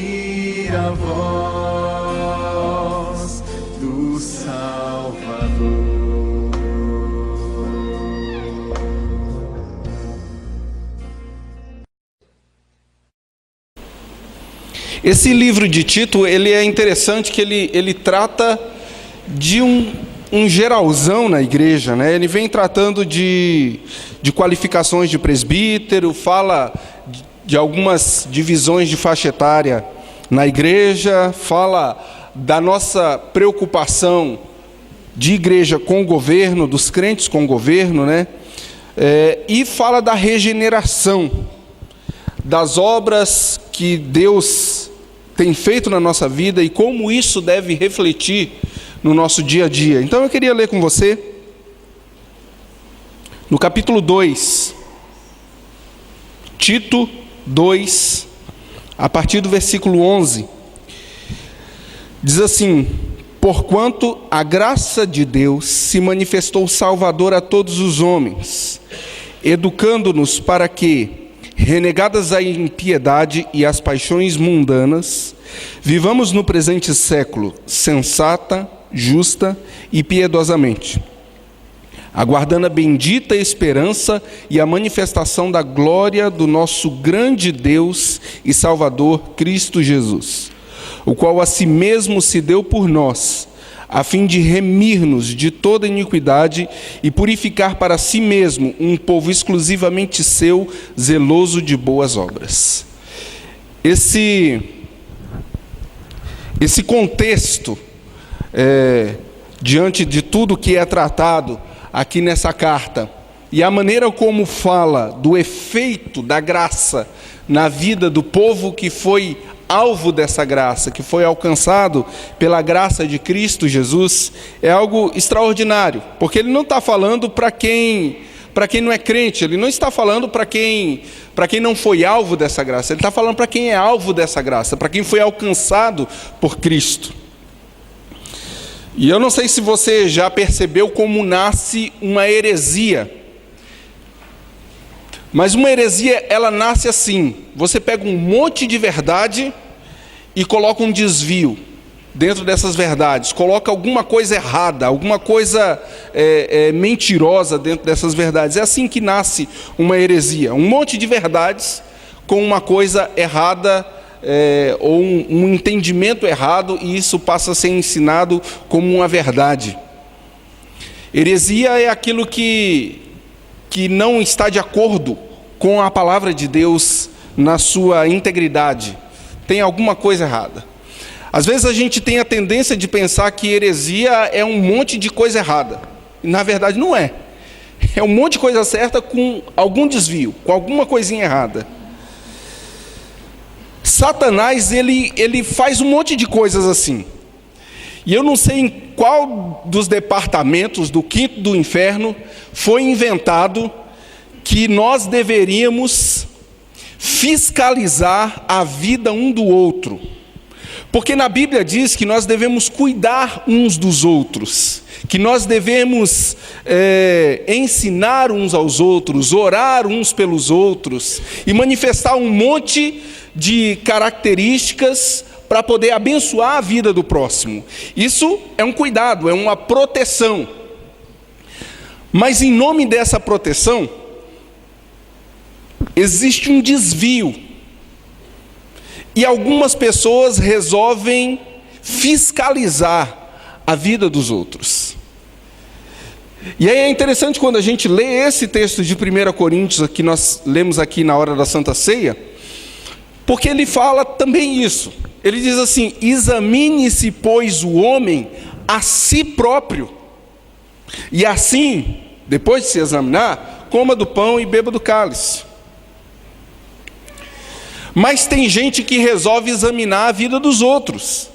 ouvir a voz do Salvador. Esse livro de Tito, ele é interessante que ele trata de um geralzão na igreja, né? Ele vem tratando de qualificações de presbítero, fala de algumas divisões de faixa etária na igreja, fala da nossa preocupação de igreja com o governo, dos crentes com o governo, né? E fala da regeneração, das obras que Deus tem feito na nossa vida e como isso deve refletir no nosso dia a dia. Então eu queria ler com você, no capítulo 2, Tito 2, a partir do versículo 11, diz assim: porquanto a graça de Deus se manifestou salvadora a todos os homens, educando-nos para que, renegadas a impiedade e as paixões mundanas, vivamos no presente século sensata, justa e piedosamente, aguardando a bendita esperança e a manifestação da glória do nosso grande Deus e Salvador Cristo Jesus, o qual a si mesmo se deu por nós, a fim de remir-nos de toda iniquidade e purificar para si mesmo um povo exclusivamente seu, zeloso de boas obras. Esse contexto, diante de tudo que é tratado aqui nessa carta, e a maneira como fala do efeito da graça na vida do povo que foi alvo dessa graça, que foi alcançado pela graça de Cristo Jesus, é algo extraordinário, porque ele não está falando para quem não é crente, ele não está falando para quem não foi alvo dessa graça, ele está falando para quem é alvo dessa graça, para quem foi alcançado por Cristo. E eu não sei se você já percebeu como nasce uma heresia, mas uma heresia, ela nasce assim: você pega um monte de verdade e coloca um desvio dentro dessas verdades, coloca alguma coisa errada, alguma coisa mentirosa dentro dessas verdades. É assim que nasce uma heresia: um monte de verdades com uma coisa errada, ou um entendimento errado, e isso passa a ser ensinado como uma verdade. Heresia é aquilo que não está de acordo com a palavra de Deus na sua integridade. Tem alguma coisa errada. Às vezes a gente tem a tendência de pensar que heresia é um monte de coisa errada. E na verdade não é. É um monte de coisa certa com algum desvio, com alguma coisinha errada. Satanás, ele faz um monte de coisas assim. E eu não sei em qual dos departamentos do quinto do inferno foi inventado que nós deveríamos fiscalizar a vida um do outro. Porque na Bíblia diz que nós devemos cuidar uns dos outros, que nós devemos ensinar uns aos outros, orar uns pelos outros e manifestar um monte de características para poder abençoar a vida do próximo. Isso é um cuidado, é uma proteção. Mas em nome dessa proteção, existe um desvio. E algumas pessoas resolvem fiscalizar a vida dos outros. E aí é interessante quando a gente lê esse texto de 1 Coríntios, que nós lemos aqui na hora da Santa Ceia, porque ele fala também isso. Ele diz assim: examine-se, pois, o homem a si próprio, e assim, depois de se examinar, coma do pão e beba do cálice. Mas tem gente que resolve examinar a vida dos outros.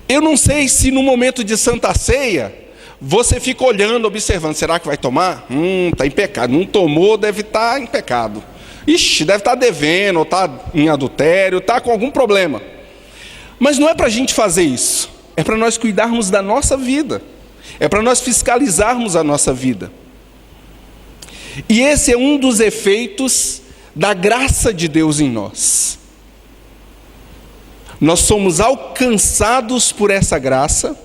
Eu não sei se no momento de Santa Ceia você fica olhando, observando: será que vai tomar? Está em pecado. Não tomou, deve estar em pecado. Ixi, deve estar devendo, ou está em adultério, está com algum problema. Mas não é para a gente fazer isso. É para nós cuidarmos da nossa vida. É para nós fiscalizarmos a nossa vida. E esse é um dos efeitos da graça de Deus em nós. Nós somos alcançados por essa graça,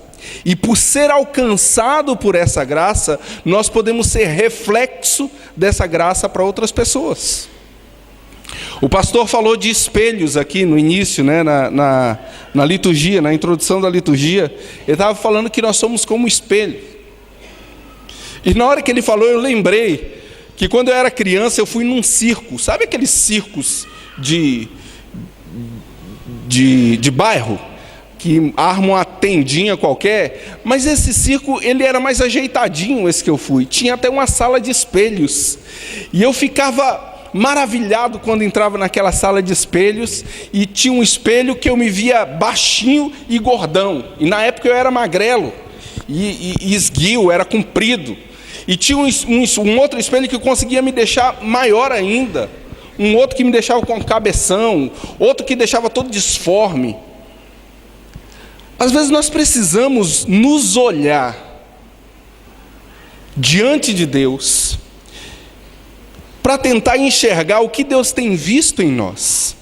e por ser alcançado por essa graça, nós podemos ser reflexo dessa graça para outras pessoas. O pastor falou de espelhos aqui no início, né, na liturgia, na introdução da liturgia. Ele estava falando que nós somos como espelho. E na hora que ele falou, eu lembrei que quando eu era criança, eu fui num circo. Sabe aqueles circos de bairro? Que armam uma tendinha qualquer? Mas esse circo, ele era mais ajeitadinho, esse que eu fui. Tinha até uma sala de espelhos. E eu ficava maravilhado quando entrava naquela sala de espelhos e tinha um espelho que eu me via baixinho e gordão. E na época eu era magrelo e esguio, era comprido. E tinha um outro espelho que conseguia me deixar maior ainda. Um outro que me deixava com cabeção. Outro que deixava todo disforme. Às vezes nós precisamos nos olhar diante de Deus para tentar enxergar o que Deus tem visto em nós.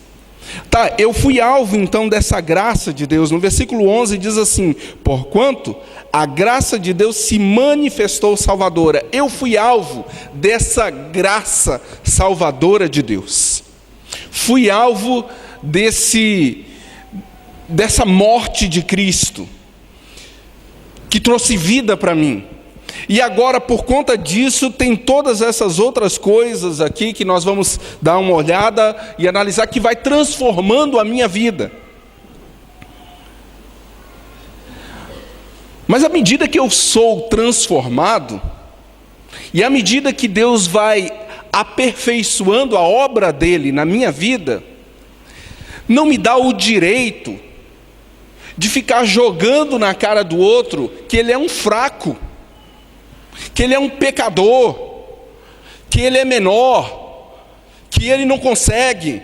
Tá, eu fui alvo então dessa graça de Deus. No versículo 11 diz assim: porquanto a graça de Deus se manifestou salvadora. Eu fui alvo dessa graça salvadora de Deus. Fui alvo dessa morte de Cristo, que trouxe vida para mim. E agora, por conta disso, tem todas essas outras coisas aqui que nós vamos dar uma olhada e analisar, que vai transformando a minha vida. Mas à medida que eu sou transformado, e à medida que Deus vai aperfeiçoando a obra dele na minha vida, não me dá o direito de ficar jogando na cara do outro que ele é um fraco, que ele é um pecador, que ele é menor, que ele não consegue,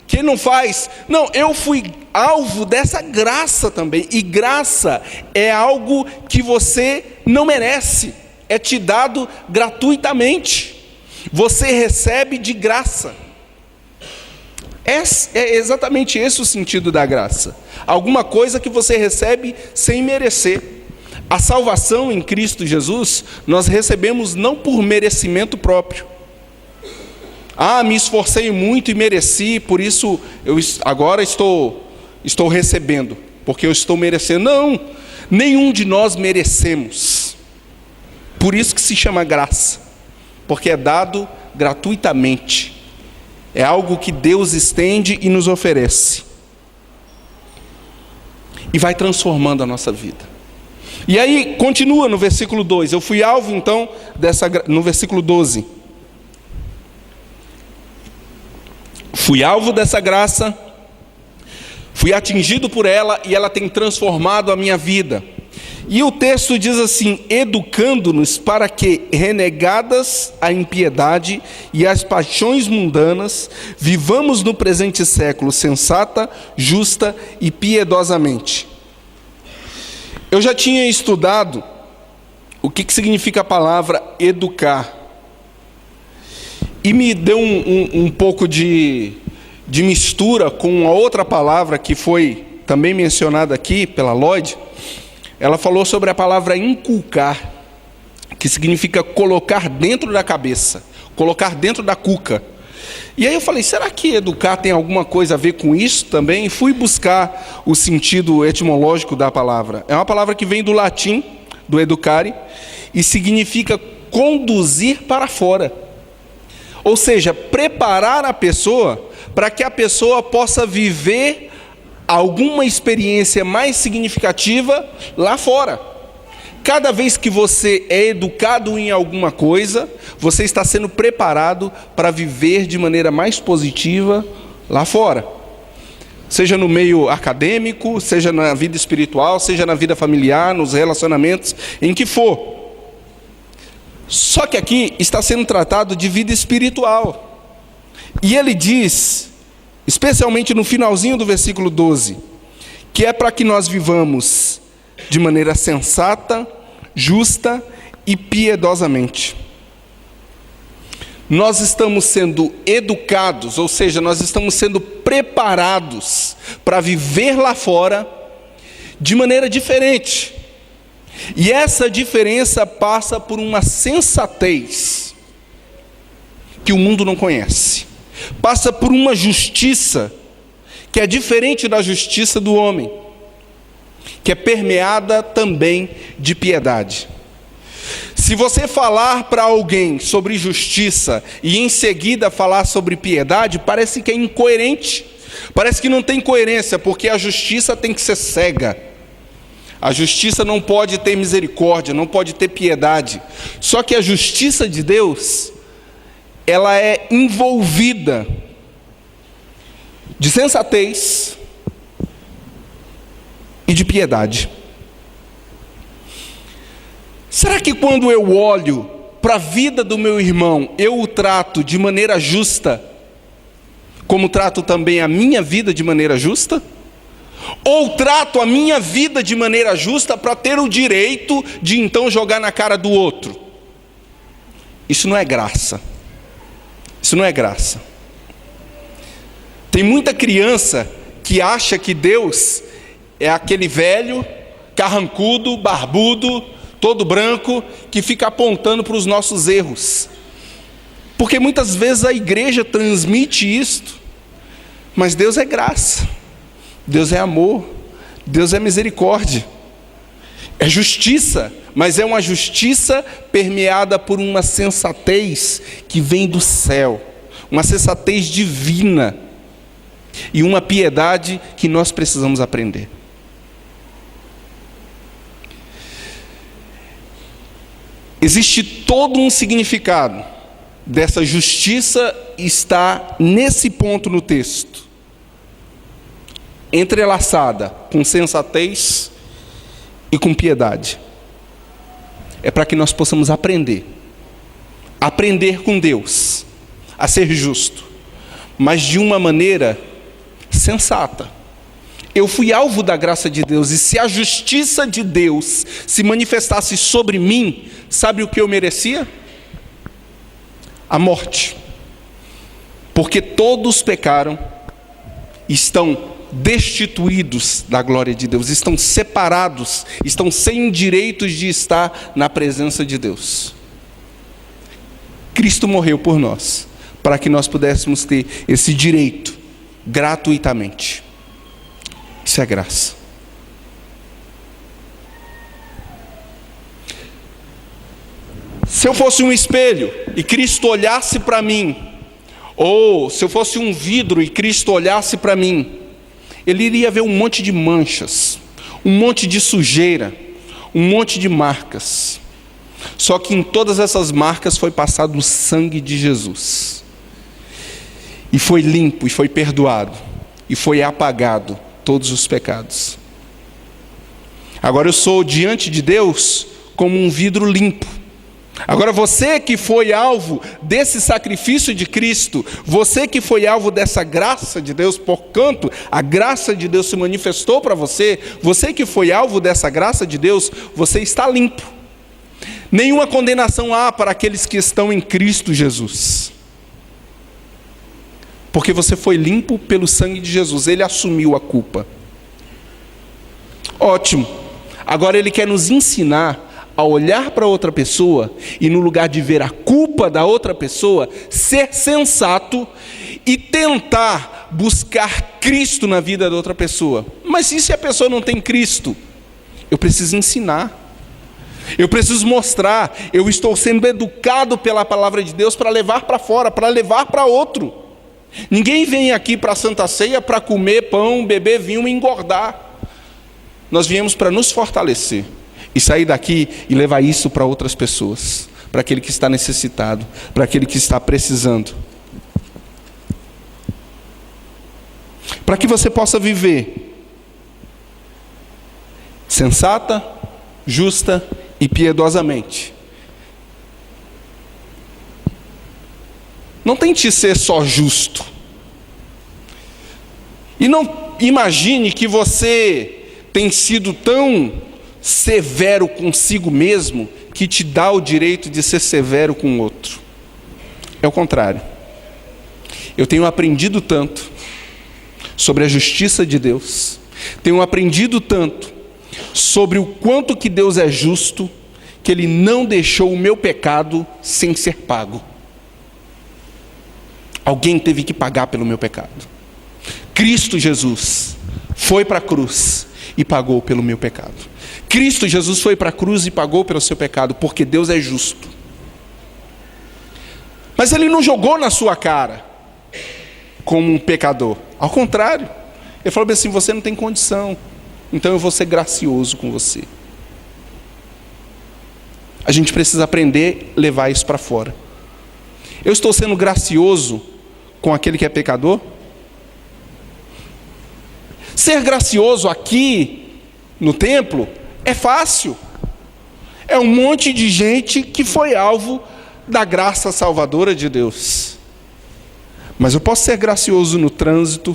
que ele não faz. Não, eu fui alvo dessa graça também. E graça é algo que você não merece, é te dado gratuitamente. Você recebe de graça. É exatamente esse o sentido da graça. Alguma coisa que você recebe sem merecer. A salvação em Cristo Jesus, nós recebemos não por merecimento próprio. Me esforcei muito e mereci, por isso eu agora estou recebendo, porque eu estou merecendo. Não, nenhum de nós merecemos. Por isso que se chama graça, porque é dado gratuitamente. É algo que Deus estende e nos oferece. E vai transformando a nossa vida. E aí, continua no versículo 2. Eu fui alvo, então, no versículo 12. Fui alvo dessa graça, fui atingido por ela e ela tem transformado a minha vida. E o texto diz assim: educando-nos para que, renegadas a impiedade e as paixões mundanas, vivamos no presente século sensata, justa e piedosamente. Eu já tinha estudado o que significa a palavra educar. E me deu um pouco de mistura com a outra palavra que foi também mencionada aqui pela Lloyd. Ela falou sobre a palavra inculcar, que significa colocar dentro da cabeça, colocar dentro da cuca. E aí eu falei, será que educar tem alguma coisa a ver com isso também? E fui buscar o sentido etimológico da palavra. É uma palavra que vem do latim, do educare, e significa conduzir para fora. Ou seja, preparar a pessoa para que a pessoa possa viver alguma experiência mais significativa lá fora. Cada vez que você é educado em alguma coisa, você está sendo preparado para viver de maneira mais positiva lá fora. Seja no meio acadêmico, seja na vida espiritual, seja na vida familiar, nos relacionamentos, em que for. Só que aqui está sendo tratado de vida espiritual. E ele diz, especialmente no finalzinho do versículo 12, que é para que nós vivamos de maneira sensata, justa e piedosamente. nós estamos sendo educados, ou seja, nós estamos sendo preparados para viver lá fora de maneira diferente. E essa diferença passa por uma sensatez que o mundo não conhece. Passa por uma justiça que é diferente da justiça do homem, que é permeada também de piedade. Se você falar para alguém sobre justiça e em seguida falar sobre piedade, parece que é incoerente, parece que não tem coerência, porque a justiça tem que ser cega. A justiça não pode ter misericórdia, não pode ter piedade. Só que a justiça de Deus, ela é envolvida de sensatez e de piedade. Será que quando eu olho para a vida do meu irmão, eu o trato de maneira justa, como trato também a minha vida de maneira justa? Ou trato a minha vida de maneira justa para ter o direito de então jogar na cara do outro? Isso não é graça. Isso não é graça. Tem muita criança que acha que Deus é aquele velho, carrancudo, barbudo, todo branco, que fica apontando para os nossos erros. Porque muitas vezes a igreja transmite isto, mas Deus é graça, Deus é amor, Deus é misericórdia, é justiça, mas é uma justiça permeada por uma sensatez que vem do céu, uma sensatez divina e uma piedade que nós precisamos aprender. Existe todo um significado dessa justiça, está nesse ponto no texto, entrelaçada com sensatez e com piedade. É para que nós possamos aprender com Deus a ser justo, mas de uma maneira sensata. Eu fui alvo da graça de Deus, e se a justiça de Deus se manifestasse sobre mim, sabe o que eu merecia? A morte. Porque todos pecaram, estão destituídos da glória de Deus, estão separados, estão sem direitos de estar na presença de Deus. Cristo morreu por nós, para que nós pudéssemos ter esse direito gratuitamente. Isso é graça. Se eu fosse um espelho e Cristo olhasse para mim, ou se eu fosse um vidro e Cristo olhasse para mim, ele iria ver um monte de manchas, um monte de sujeira, um monte de marcas. Só que em todas essas marcas foi passado o sangue de Jesus. E foi limpo, e foi perdoado, e foi apagado todos os pecados. Agora eu sou diante de Deus como um vidro limpo. Agora você que foi alvo desse sacrifício de Cristo, você que foi alvo dessa graça de Deus, porquanto a graça de Deus se manifestou para você, você que foi alvo dessa graça de Deus, você está limpo. Nenhuma condenação há para aqueles que estão em Cristo Jesus. Porque você foi limpo pelo sangue de Jesus, Ele assumiu a culpa. Ótimo. Agora Ele quer nos ensinar a olhar para outra pessoa e, no lugar de ver a culpa da outra pessoa, ser sensato e tentar buscar Cristo na vida da outra pessoa. Mas e se a pessoa não tem Cristo? Eu preciso ensinar. Eu preciso mostrar. Eu estou sendo educado pela palavra de Deus para levar para fora, para levar para outro. Ninguém vem aqui para a Santa Ceia para comer pão, beber vinho e engordar. Nós viemos para nos fortalecer e sair daqui e levar isso para outras pessoas, para aquele que está necessitado, para aquele que está precisando, para que você possa viver sensata, justa e piedosamente. Não tente ser só justo. E não imagine que você tem sido tão severo consigo mesmo que te dá o direito de ser severo com o outro. É o contrário. Eu tenho aprendido tanto sobre a justiça de Deus, tenho aprendido tanto sobre o quanto que Deus é justo, que Ele não deixou o meu pecado sem ser pago. Alguém teve que pagar pelo meu pecado. Cristo Jesus foi para a cruz e pagou pelo meu pecado. Cristo Jesus foi para a cruz e pagou pelo seu pecado, porque Deus é justo. Mas Ele não jogou na sua cara como um pecador. Ao contrário, Ele falou assim: você não tem condição, então eu vou ser gracioso com você. A gente precisa aprender a levar isso para fora. Eu estou sendo gracioso com aquele que é pecador? Ser gracioso aqui no templo é fácil. É um monte de gente que foi alvo da graça salvadora de Deus. Mas eu posso ser gracioso no trânsito,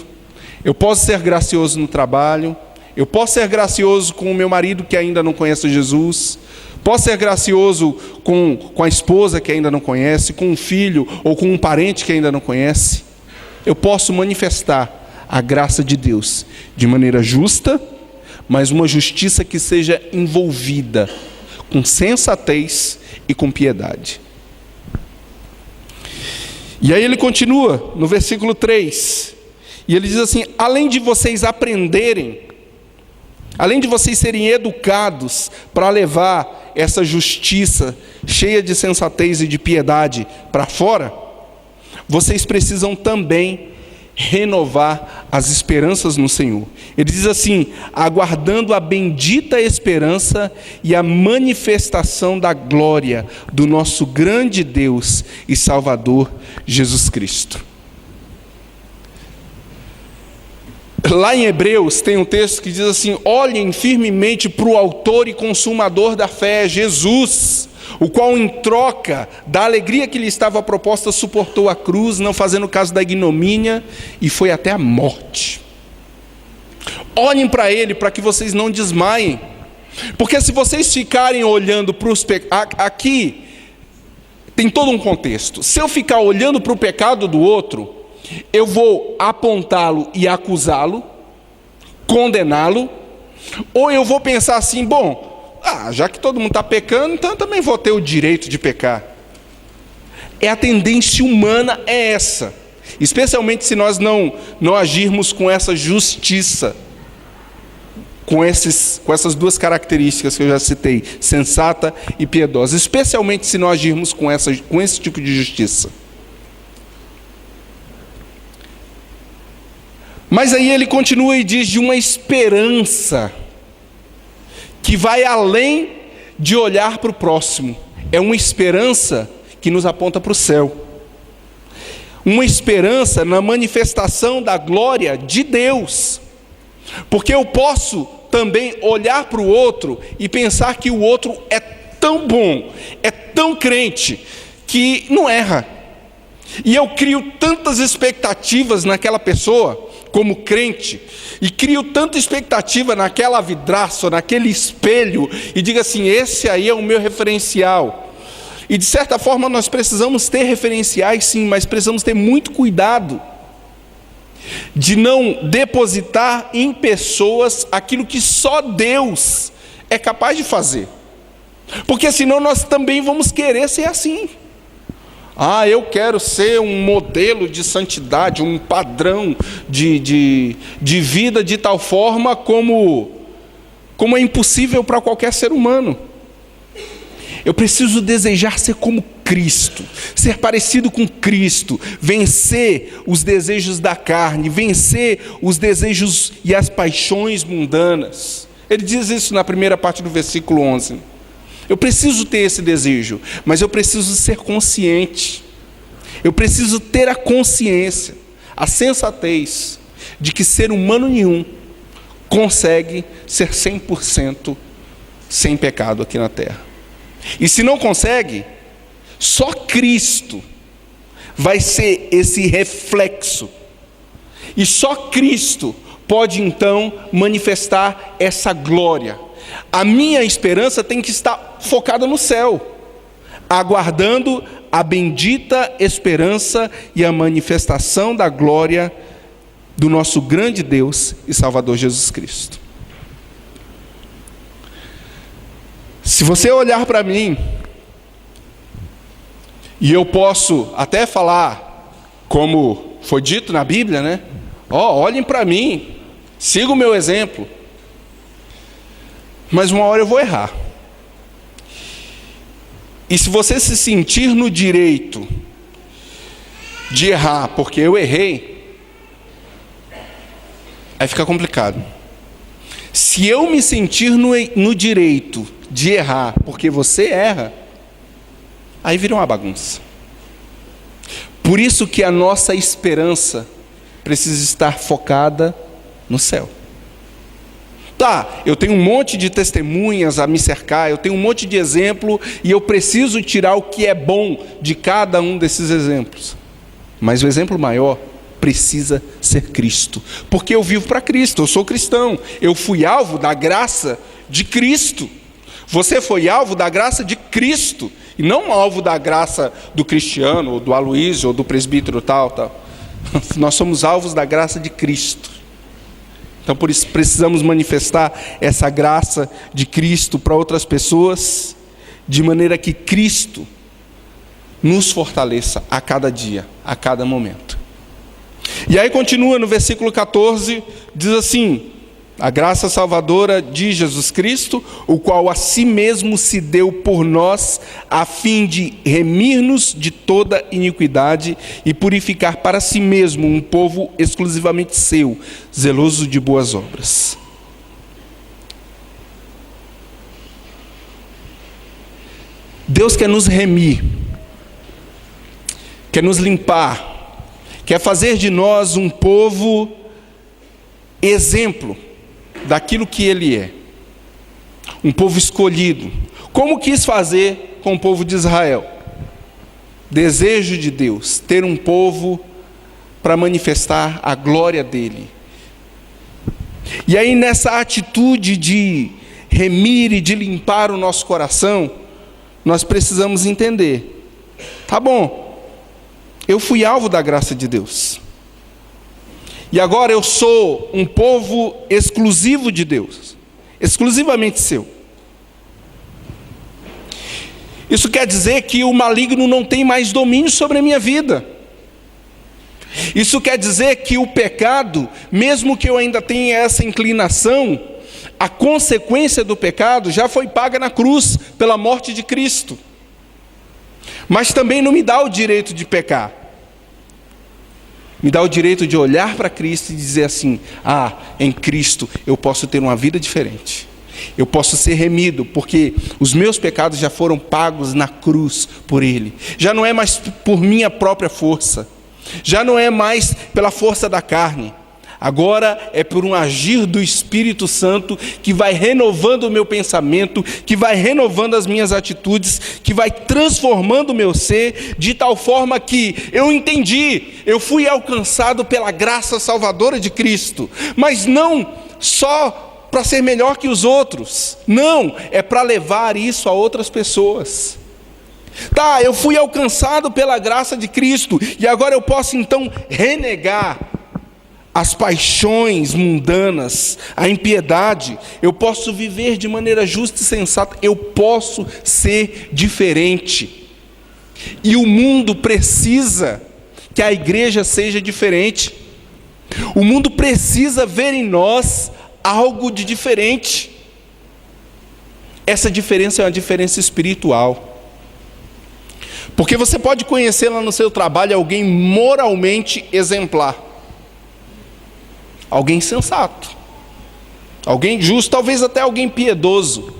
eu posso ser gracioso no trabalho, eu posso ser gracioso com o meu marido que ainda não conhece Jesus, posso ser gracioso com a esposa que ainda não conhece, com um filho ou com um parente que ainda não conhece. Eu posso manifestar a graça de Deus de maneira justa, mas uma justiça que seja envolvida com sensatez e com piedade. E aí ele continua no versículo 3, e ele diz assim: além de vocês aprenderem, além de vocês serem educados para levar essa justiça cheia de sensatez e de piedade para fora, vocês precisam também renovar as esperanças no Senhor. Ele diz assim: aguardando a bendita esperança e a manifestação da glória do nosso grande Deus e Salvador Jesus Cristo. Lá em Hebreus tem um texto que diz assim: olhem firmemente para o autor e consumador da fé, Jesus, o qual em troca da alegria que lhe estava proposta suportou a cruz, não fazendo caso da ignomínia, e foi até a morte. Olhem para ele, para que vocês não desmaiem, porque se vocês ficarem olhando para os pecados, aqui tem todo um contexto. Se eu ficar olhando para o pecado do outro, eu vou apontá-lo e acusá-lo, condená-lo, ou eu vou pensar assim: bom, já que todo mundo está pecando, então eu também vou ter o direito de pecar. A tendência humana é essa, especialmente se nós não agirmos com essa justiça, com essas duas características que eu já citei, sensata e piedosa, especialmente se não agirmos com esse tipo de justiça. Mas aí ele continua e diz de uma esperança que vai além de olhar para o próximo. É uma esperança que nos aponta para o céu. Uma esperança na manifestação da glória de Deus. Porque eu posso também olhar para o outro e pensar que o outro é tão bom, é tão crente, que não erra. E eu crio tantas expectativas naquela pessoa, como crente, e crio tanta expectativa naquela vidraça, naquele espelho, e digo assim: esse aí é o meu referencial. E de certa forma nós precisamos ter referenciais, sim, mas precisamos ter muito cuidado de não depositar em pessoas aquilo que só Deus é capaz de fazer, porque senão nós também vamos querer ser assim. Eu quero ser um modelo de santidade, um padrão de vida de tal forma como é impossível para qualquer ser humano. Eu preciso desejar ser como Cristo, ser parecido com Cristo, vencer os desejos da carne, vencer os desejos e as paixões mundanas. Ele diz isso na primeira parte do versículo 11. Eu preciso ter esse desejo, mas eu preciso ser consciente. Eu preciso ter a consciência, a sensatez de que ser humano nenhum consegue ser 100% sem pecado aqui na terra. E se não consegue, só Cristo vai ser esse reflexo. E só Cristo pode então manifestar essa glória. A minha esperança tem que estar focada no céu, aguardando a bendita esperança e a manifestação da glória do nosso grande Deus e Salvador Jesus Cristo. Se você olhar para mim, e eu posso até falar, como foi dito na Bíblia, né? Olhem para mim, sigam o meu exemplo. Mas uma hora eu vou errar. E se você se sentir no direito de errar porque eu errei, aí fica complicado. Se eu me sentir no direito de errar porque você erra, aí vira uma bagunça. Por isso que a nossa esperança precisa estar focada no céu. Tá, eu tenho um monte de testemunhas a me cercar, eu tenho um monte de exemplo, e eu preciso tirar o que é bom de cada um desses exemplos. Mas o exemplo maior precisa ser Cristo, porque eu vivo para Cristo, eu sou cristão, eu fui alvo da graça de Cristo. Você foi alvo da graça de Cristo, e não alvo da graça do Cristiano, ou do Aloísio, ou do presbítero tal. Nós somos alvos da graça de Cristo. Então, por isso, precisamos manifestar essa graça de Cristo para outras pessoas, de maneira que Cristo nos fortaleça a cada dia, a cada momento. E aí continua no versículo 14, diz assim: a graça salvadora de Jesus Cristo, o qual a si mesmo se deu por nós, a fim de remir-nos de toda iniquidade e purificar para si mesmo um povo exclusivamente seu, zeloso de boas obras. Deus quer nos remir, quer nos limpar, quer fazer de nós um povo exemplo daquilo que Ele é, um povo escolhido, como quis fazer com o povo de Israel. Desejo de Deus, ter um povo para manifestar a glória dEle. E aí nessa atitude de remir e de limpar o nosso coração, nós precisamos entender, tá bom, eu fui alvo da graça de Deus, e agora eu sou um povo exclusivo de Deus, exclusivamente seu. Isso quer dizer que o maligno não tem mais domínio sobre a minha vida. Isso quer dizer que o pecado, mesmo que eu ainda tenha essa inclinação, a consequência do pecado já foi paga na cruz, pela morte de Cristo. Mas também não me dá o direito de pecar. Me dá o direito de olhar para Cristo e dizer assim: em Cristo eu posso ter uma vida diferente. Eu posso ser remido, porque os meus pecados já foram pagos na cruz por Ele. Já não é mais por minha própria força. Já não é mais pela força da carne. Agora é por um agir do Espírito Santo que vai renovando o meu pensamento, que vai renovando as minhas atitudes, que vai transformando o meu ser, de tal forma que eu entendi, eu fui alcançado pela graça salvadora de Cristo, mas não só para ser melhor que os outros, não, é para levar isso a outras pessoas. Tá, eu fui alcançado pela graça de Cristo, e agora eu posso então renegar as paixões mundanas, a impiedade. Eu posso viver de maneira justa e sensata, eu posso ser diferente. E o mundo precisa que a igreja seja diferente. O mundo precisa ver em nós algo de diferente. Essa diferença é uma diferença espiritual. Porque você pode conhecer lá no seu trabalho alguém moralmente exemplar, alguém sensato, alguém justo, talvez até alguém piedoso.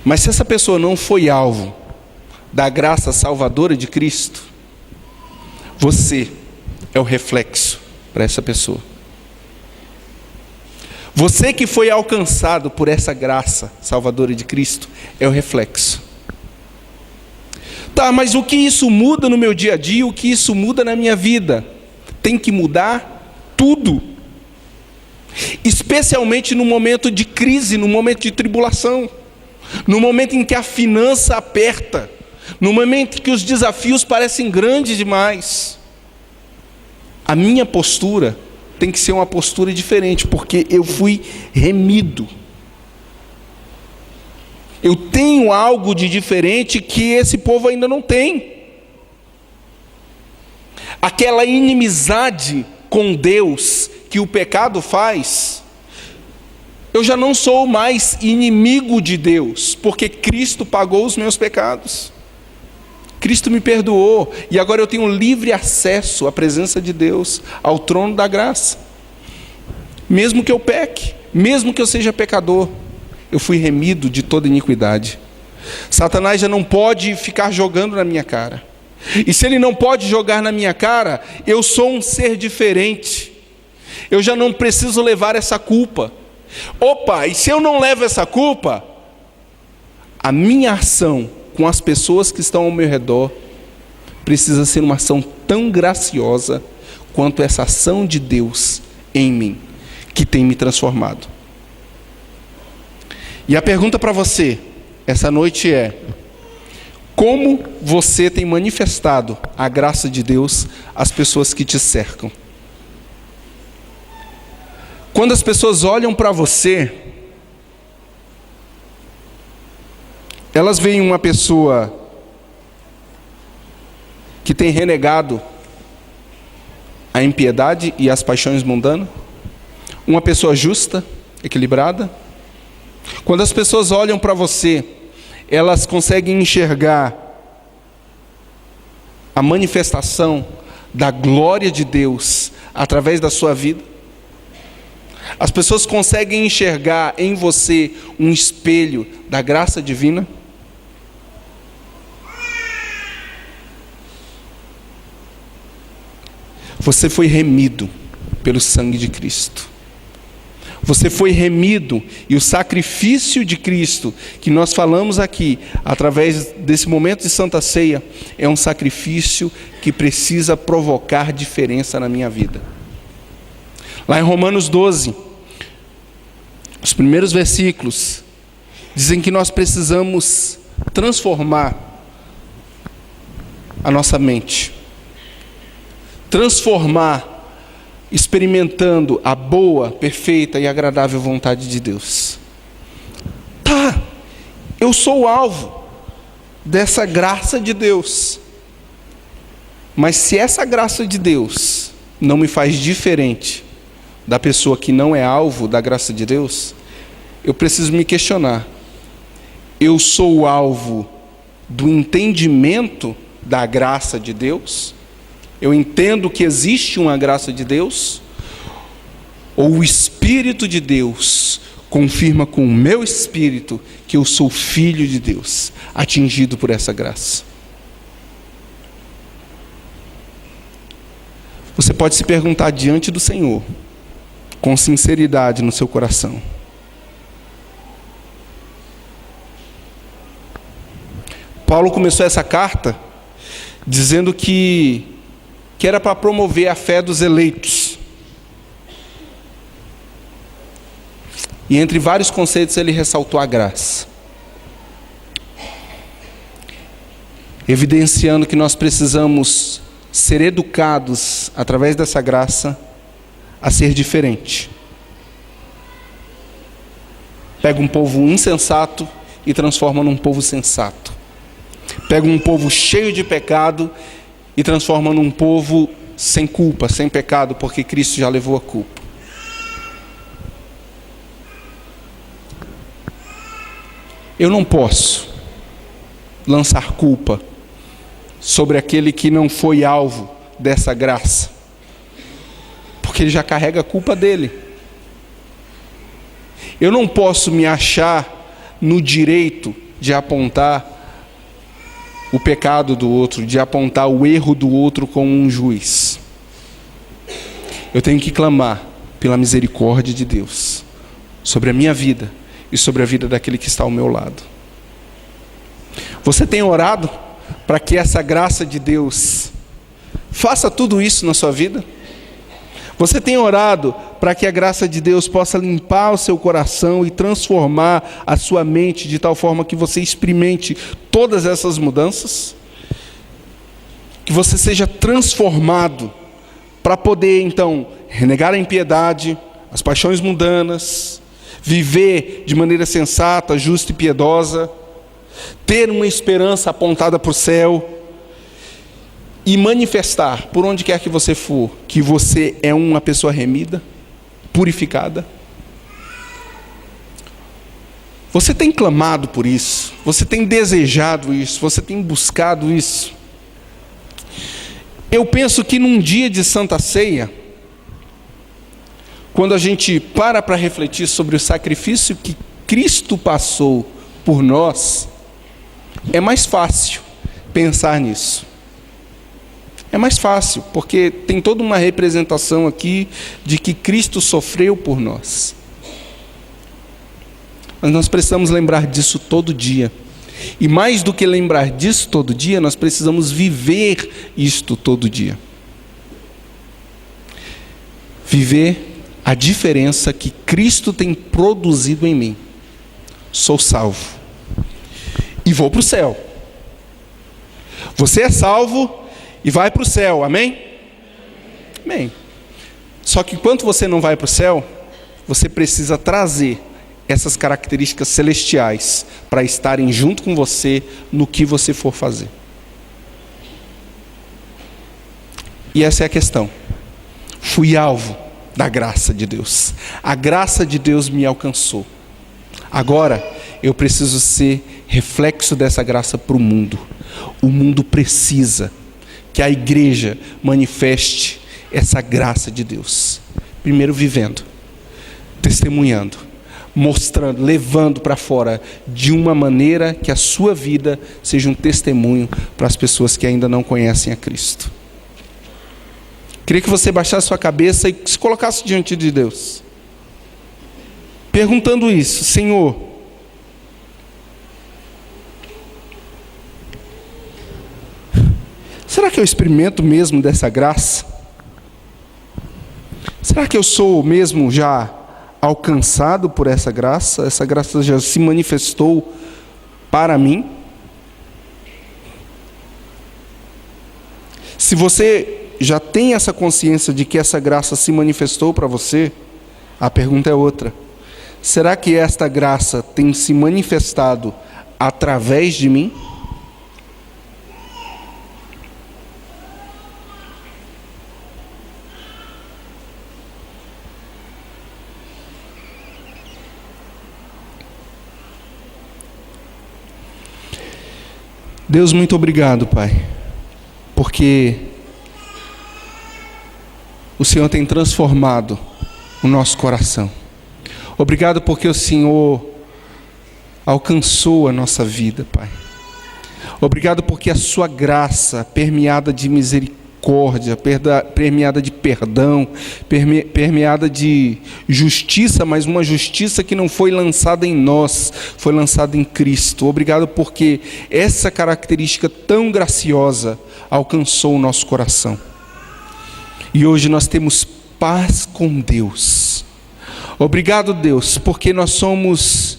Mas se essa pessoa não foi alvo da graça salvadora de Cristo, você é o reflexo para essa pessoa. Você que foi alcançado por essa graça salvadora de Cristo é o reflexo. Tá, mas o que isso muda no meu dia a dia? O que isso muda na minha vida? Tem que mudar tudo. Especialmente no momento de crise, no momento de tribulação. no momento em que a finança aperta, no momento em que os desafios parecem grandes demais, a minha postura tem que ser uma postura diferente, porque eu fui remido. Eu tenho algo de diferente que esse povo ainda não tem. Aquela inimizade com Deus que o pecado faz, eu já não sou mais inimigo de Deus, porque Cristo pagou os meus pecados. Cristo me perdoou, e agora eu tenho livre acesso à presença de Deus, ao trono da graça. Mesmo que eu peque, mesmo que eu seja pecador, eu fui remido de toda iniquidade. Satanás já não pode ficar jogando na minha cara. E se ele não pode jogar na minha cara, eu sou um ser diferente. Eu já não preciso levar essa culpa. Opa, e se eu não levo essa culpa, a minha ação com as pessoas que estão ao meu redor precisa ser uma ação tão graciosa quanto essa ação de Deus em mim, que tem me transformado. E a pergunta para você essa noite é: como você tem manifestado a graça de Deus às pessoas que te cercam? Quando as pessoas olham para você, elas veem uma pessoa que tem renegado a impiedade e as paixões mundanas? Uma pessoa justa, equilibrada? Quando as pessoas olham para você, elas conseguem enxergar a manifestação da glória de Deus através da sua vida? As pessoas conseguem enxergar em você um espelho da graça divina? Você foi remido pelo sangue de Cristo. Você foi remido, e o sacrifício de Cristo que nós falamos aqui, através desse momento de Santa Ceia, é um sacrifício que precisa provocar diferença na minha vida. Lá em Romanos 12, os primeiros versículos dizem que nós precisamos transformar a nossa mente, transformar, experimentando a boa, perfeita e agradável vontade de Deus. Tá, eu sou o alvo dessa graça de Deus, mas se essa graça de Deus não me faz diferente da pessoa que não é alvo da graça de Deus, eu preciso me questionar: eu sou o alvo do entendimento da graça de Deus? Eu entendo que existe uma graça de Deus? Ou o Espírito de Deus confirma com o meu espírito que eu sou filho de Deus, atingido por essa graça? Você pode se perguntar diante do Senhor, com sinceridade no seu coração: Paulo começou essa carta dizendo que era para promover a fé dos eleitos. E entre vários conceitos ele ressaltou a graça, evidenciando que nós precisamos ser educados através dessa graça a ser diferente. Pega um povo insensato e transforma num povo sensato. Pega um povo cheio de pecado e transforma num povo sem culpa, sem pecado, porque Cristo já levou a culpa. Eu não posso lançar culpa sobre aquele que não foi alvo dessa graça, porque ele já carrega a culpa dele. Eu não posso me achar no direito de apontar o pecado do outro, de apontar o erro do outro como um juiz. Eu tenho que clamar pela misericórdia de Deus sobre a minha vida e sobre a vida daquele que está ao meu lado. Você tem orado para que essa graça de Deus faça tudo isso na sua vida? Você tem orado para que a graça de Deus possa limpar o seu coração e transformar a sua mente de tal forma que você experimente todas essas mudanças? Que você seja transformado para poder, então, renegar a impiedade, as paixões mundanas, viver de maneira sensata, justa e piedosa, ter uma esperança apontada para o céu e manifestar, por onde quer que você for, que você é uma pessoa remida, purificada. Você tem clamado por isso, você tem desejado isso, você tem buscado isso. Eu penso que num dia de Santa Ceia, quando a gente para refletir sobre o sacrifício que Cristo passou por nós, é mais fácil pensar nisso. É mais fácil, porque tem toda uma representação aqui de que Cristo sofreu por nós. Mas nós precisamos lembrar disso todo dia. E mais do que lembrar disso todo dia, nós precisamos viver isto todo dia. Viver a diferença que Cristo tem produzido em mim. Sou salvo. E vou para o céu. Você é salvo e vai para o céu, amém? Amém. Só que enquanto você não vai para o céu, você precisa trazer essas características celestiais para estarem junto com você no que você for fazer. E essa é a questão. Fui alvo da graça de Deus. A graça de Deus me alcançou. Agora, eu preciso ser reflexo dessa graça para o mundo. O mundo precisa que a igreja manifeste essa graça de Deus. Primeiro vivendo, testemunhando, mostrando, levando para fora de uma maneira que a sua vida seja um testemunho para as pessoas que ainda não conhecem a Cristo. Queria que você baixasse sua cabeça e se colocasse diante de Deus, perguntando isso: Senhor, será que eu experimento mesmo dessa graça? Será que eu sou mesmo já alcançado por essa graça? Essa graça já se manifestou para mim? Se você já tem essa consciência de que essa graça se manifestou para você, a pergunta é outra: será que esta graça tem se manifestado através de mim? Deus, muito obrigado, Pai, porque o Senhor tem transformado o nosso coração. Obrigado porque o Senhor alcançou a nossa vida, Pai. Obrigado porque a sua graça, permeada de misericórdia, permeada de perdão, permeada de justiça, mas uma justiça que não foi lançada em nós, foi lançada em Cristo. Obrigado porque essa característica tão graciosa alcançou o nosso coração. E hoje nós temos paz com Deus. Obrigado, Deus, porque nós somos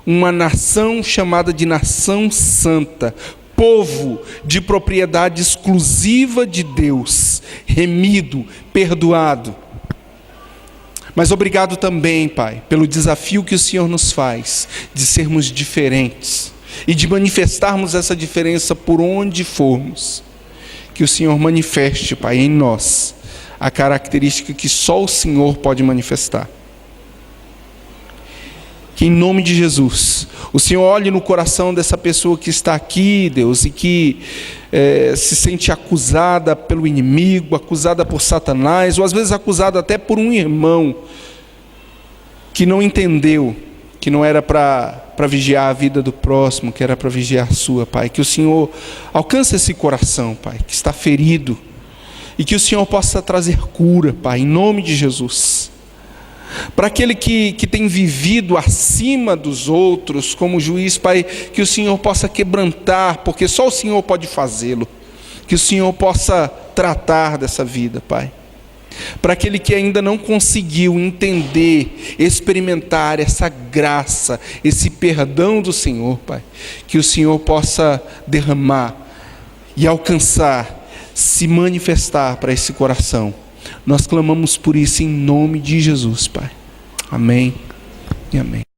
uma nação chamada de nação santa, povo de propriedade exclusiva de Deus, remido, perdoado. Mas obrigado também, Pai, pelo desafio que o Senhor nos faz de sermos diferentes e de manifestarmos essa diferença por onde formos. Que o Senhor manifeste, Pai, em nós a característica que só o Senhor pode manifestar. Que em nome de Jesus, o Senhor olhe no coração dessa pessoa que está aqui, Deus, e que se sente acusada pelo inimigo, acusada por Satanás, ou às vezes acusada até por um irmão que não entendeu que não era para vigiar a vida do próximo, que era para vigiar a sua, Pai. Que o Senhor alcance esse coração, Pai, que está ferido, e que o Senhor possa trazer cura, Pai, em nome de Jesus. Para aquele que tem vivido acima dos outros como juiz, Pai, que o Senhor possa quebrantar, porque só o Senhor pode fazê-lo. Que o Senhor possa tratar dessa vida, Pai. Para aquele que ainda não conseguiu entender, experimentar essa graça, esse perdão do Senhor, Pai, que o Senhor possa derramar e alcançar, se manifestar para esse coração. Nós clamamos por isso em nome de Jesus, Pai. Amém e amém.